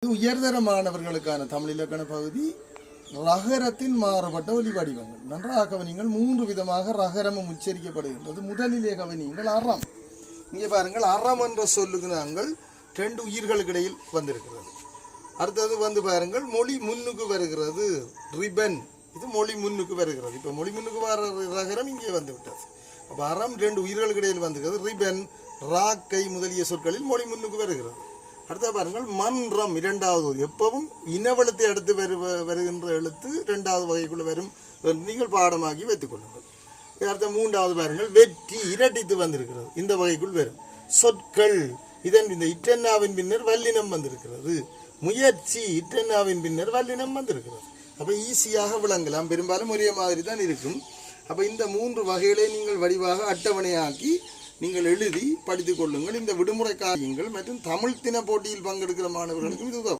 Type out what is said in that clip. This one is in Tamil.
இது உயர்தர மாணவர்களுக்கான தமிழ் இலக்கண பகுதி. ரகரத்தின் மாறுபட்ட ஒலி வடிவங்கள் நன்றாக கவனிங்கள். 3 விதமாக ரகரமும் உச்சரிக்கப்படுகின்றது. முதலிலே கவனிங்கள் அறம். இங்கே பாருங்கள், அறம் என்ற சொல்லுக்கு நாங்கள் 2 உயிர்களுக்கு இடையில் வந்திருக்கிறது. அடுத்தது பாருங்கள், மொழி முன்னுக்கு வருகிறது. ரிபன், இது மொழி முன்னுக்கு வருகிறது. இப்போ மொழி முன்னுக்கு வர ரகரம் இங்கே வந்து விட்டது. அப்போ அறம் 2 உயிர்களுக்கு இடையில் வந்துகிறது. ரிபன், ராக்கை முதலிய சொற்களில் மொழி முன்னுக்கு வருகிறது. அடுத்த பாருங்கள், மன்றம் 2வது. எப்பவும் இனவெழுத்தை அடுத்து வருகின்ற எழுத்து 2வது வகைக்குள்ள வரும். நீங்கள் பாடமாக்கி வைத்துக் கொள்ளுங்கள். அடுத்த 3வது பாருங்கள், வெற்றி இரட்டித்து வந்திருக்கிறது. இந்த வகைக்குள் வரும். சொற்கள், இந்த இட்டன்னாவின் பின்னர் வல்லினம் வந்திருக்கிறது. முயற்சி, இட்டன்னாவின் பின்னர் வல்லினம் வந்திருக்கிறது. அப்போ ஈஸியாக விளங்கலாம். பெரும்பாலும் ஒரே மாதிரி தான் இருக்கும். அப்போ இந்த 3 வகைகளை நீங்கள் வடிவாக அட்டவணையாக்கி நீங்கள் எழுதி படித்துக் கொள்ளுங்கள். இந்த விடுமுறை காரியங்கள் மற்றும் தமிழ் தின போட்டியில் பங்கெடுக்கிற மாணவர்களுக்கும் இது உதவும்.